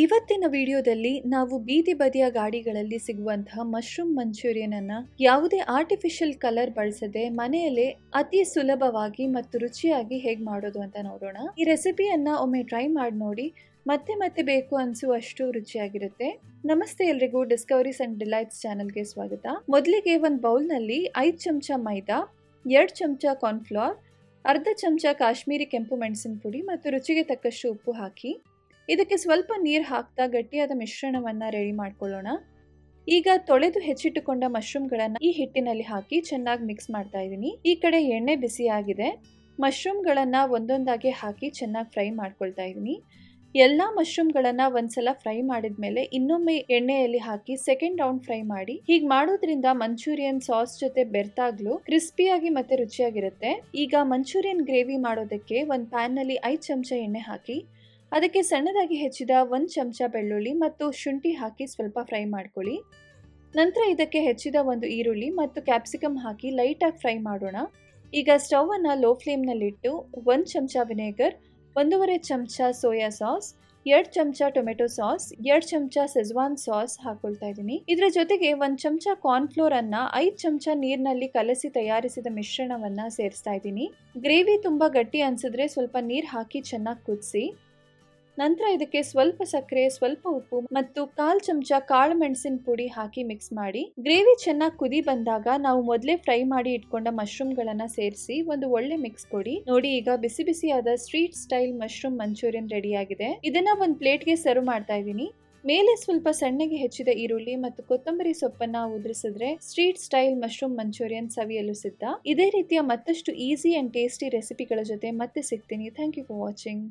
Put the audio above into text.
ಇವತ್ತಿನ ವಿಡಿಯೋದಲ್ಲಿ ನಾವು ಬೀದಿ ಬದಿಯ ಗಾಡಿಗಳಲ್ಲಿ ಸಿಗುವಂತಹ ಮಶ್ರೂಮ್ ಮಂಚೂರಿಯನ್ ಅನ್ನ ಯಾವುದೇ ಆರ್ಟಿಫಿಷಿಯಲ್ ಕಲರ್ ಬಳಸದೆ ಮನೆಯಲ್ಲೇ ಅತಿ ಸುಲಭವಾಗಿ ಮತ್ತು ರುಚಿಯಾಗಿ ಹೇಗೆ ಮಾಡೋದು ಅಂತ ನೋಡೋಣ. ಈ ರೆಸಿಪಿಯನ್ನ ಒಮ್ಮೆ ಟ್ರೈ ಮಾಡಿ ನೋಡಿ, ಮತ್ತೆ ಮತ್ತೆ ಬೇಕು ಅನ್ಸುವಷ್ಟು ರುಚಿಯಾಗಿರುತ್ತೆ. ನಮಸ್ತೆ ಎಲ್ರಿಗೂ, ಡಿಸ್ಕವರೀಸ್ ಅಂಡ್ ಡಿಲೈಟ್ಸ್ ಚಾನೆಲ್ಗೆ ಸ್ವಾಗತ. ಮೊದಲಿಗೆ ಒಂದು ಬೌಲ್ನಲ್ಲಿ 5 ಚಮಚ ಮೈದಾ, 2 ಚಮಚ ಕಾರ್ನ್ಫ್ಲವರ್, ಅರ್ಧ ಚಮಚ ಕಾಶ್ಮೀರಿ ಕೆಂಪು ಮೆಣಸಿನ ಪುಡಿ ಮತ್ತು ರುಚಿಗೆ ತಕ್ಕಷ್ಟು ಉಪ್ಪು ಹಾಕಿ ಇದಕ್ಕೆ ಸ್ವಲ್ಪ ನೀರು ಹಾಕ್ತಾ ಗಟ್ಟಿಯಾದ ಮಿಶ್ರಣವನ್ನು ರೆಡಿ ಮಾಡ್ಕೊಳ್ಳೋಣ. ಈಗ ತೊಳೆದು ಹೆಚ್ಚಿಟ್ಟುಕೊಂಡ ಮಶ್ರೂಮ್ಗಳನ್ನು ಈ ಹಿಟ್ಟಿನಲ್ಲಿ ಹಾಕಿ ಚೆನ್ನಾಗಿ ಮಿಕ್ಸ್ ಮಾಡ್ತಾ ಇದ್ದೀನಿ. ಈ ಕಡೆ ಎಣ್ಣೆ ಬಿಸಿಯಾಗಿದೆ. ಮಶ್ರೂಮ್ಗಳನ್ನು ಒಂದೊಂದಾಗಿ ಹಾಕಿ ಚೆನ್ನಾಗಿ ಫ್ರೈ ಮಾಡ್ಕೊಳ್ತಾ ಇದ್ದೀನಿ. ಎಲ್ಲ ಮಶ್ರೂಮ್ಗಳನ್ನು ಒಂದ್ಸಲ ಫ್ರೈ ಮಾಡಿದ್ಮೇಲೆ ಇನ್ನೊಮ್ಮೆ ಎಣ್ಣೆಯಲ್ಲಿ ಹಾಕಿ ಸೆಕೆಂಡ್ ರೌಂಡ್ ಫ್ರೈ ಮಾಡಿ. ಹೀಗೆ ಮಾಡೋದ್ರಿಂದ ಮಂಚೂರಿಯನ್ ಸಾಸ್ ಜೊತೆ ಬೆರ್ತಾಗ್ಲೂ ಕ್ರಿಸ್ಪಿಯಾಗಿ ಮತ್ತೆ ರುಚಿಯಾಗಿರುತ್ತೆ. ಈಗ ಮಂಚೂರಿಯನ್ ಗ್ರೇವಿ ಮಾಡೋದಕ್ಕೆ ಒಂದು ಪ್ಯಾನ್ನಲ್ಲಿ 5 ಚಮಚ ಎಣ್ಣೆ ಹಾಕಿ ಅದಕ್ಕೆ ಸಣ್ಣದಾಗಿ ಹೆಚ್ಚಿದ 1 ಚಮಚ ಬೆಳ್ಳುಳ್ಳಿ ಮತ್ತು ಶುಂಠಿ ಹಾಕಿ ಸ್ವಲ್ಪ ಫ್ರೈ ಮಾಡ್ಕೊಳ್ಳಿ. ನಂತರ ಇದಕ್ಕೆ ಹೆಚ್ಚಿದ 1 ಈರುಳ್ಳಿ ಮತ್ತು ಕ್ಯಾಪ್ಸಿಕಮ್ ಹಾಕಿ ಲೈಟಾಗಿ ಫ್ರೈ ಮಾಡೋಣ. ಈಗ ಸ್ಟವ್ ಅನ್ನು ಲೋ ಫ್ಲೇಮ್ನಲ್ಲಿಟ್ಟು 1 ಚಮಚ ವಿನೆಗರ್, 1.5 ಚಮಚ ಸೋಯಾ ಸಾಸ್, 2 ಚಮಚ ಟೊಮೆಟೊ ಸಾಸ್, 2 ಚಮಚ ಸೆಜ್ವಾನ್ ಸಾಸ್ ಹಾಕೊಳ್ತಾ ಇದ್ದೀನಿ. ಇದರ ಜೊತೆಗೆ 1 ಚಮಚ ಕಾರ್ನ್ಫ್ಲೋರ್ ಅನ್ನ 5 ಚಮಚ ನೀರಿನಲ್ಲಿ ಕಲಸಿ ತಯಾರಿಸಿದ ಮಿಶ್ರಣವನ್ನ ಸೇರಿಸ್ತಾ ಇದ್ದೀನಿ. ಗ್ರೇವಿ ತುಂಬಾ ಗಟ್ಟಿ ಅನ್ಸಿದ್ರೆ ಸ್ವಲ್ಪ ನೀರು ಹಾಕಿ ಚೆನ್ನಾಗಿ ಕುದಿಸಿ. ನಂತರ ಇದಕ್ಕೆ ಸ್ವಲ್ಪ ಸಕ್ಕರೆ, ಸ್ವಲ್ಪ ಉಪ್ಪು ಮತ್ತು 1/4 ಚಮಚ ಕಾಳು ಮೆಣಸಿನ ಪುಡಿ ಹಾಕಿ ಮಿಕ್ಸ್ ಮಾಡಿ. ಗ್ರೇವಿ ಚೆನ್ನಾಗಿ ಕುದಿ ಬಂದಾಗ ನಾವು ಮೊದಲೇ ಫ್ರೈ ಮಾಡಿ ಇಟ್ಕೊಂಡ ಮಶ್ರೂಮ್ಗಳನ್ನು ಸೇರಿಸಿ ಒಂದು ಒಳ್ಳೆ ಮಿಕ್ಸ್ ಕೊಡಿ. ನೋಡಿ, ಈಗ ಬಿಸಿ ಬಿಸಿಯಾದ street style mushroom manchurian ready ಆಗಿದೆ. ಇದನ್ನ ಒಂದು ಪ್ಲೇಟ್ಗೆ ಸರ್ವ್ ಮಾಡ್ತಾ ಇದ್ದೀನಿ. ಮೇಲೆ ಸ್ವಲ್ಪ ಸಣ್ಣಗೆ ಹೆಚ್ಚಿದ ಈರುಳ್ಳಿ ಮತ್ತು ಕೊತ್ತಂಬರಿ ಸೊಪ್ಪನ್ನ ಉದುರಿಸಿದ್ರೆ ಸ್ಟ್ರೀಟ್ ಸ್ಟೈಲ್ ಮಶ್ರೂಮ್ ಮಂಚೂರಿಯನ್ ಸವಿಯಲು ಸಿದ್ಧ. ಇದೇ ರೀತಿಯ ಮತ್ತಷ್ಟು ಈಸಿ ಅಂಡ್ ಟೇಸ್ಟಿ ರೆಸಿಪಿಗಳ ಜೊತೆ ಮತ್ತೆ ಸಿಗ್ತೀನಿ. Thank you for watching.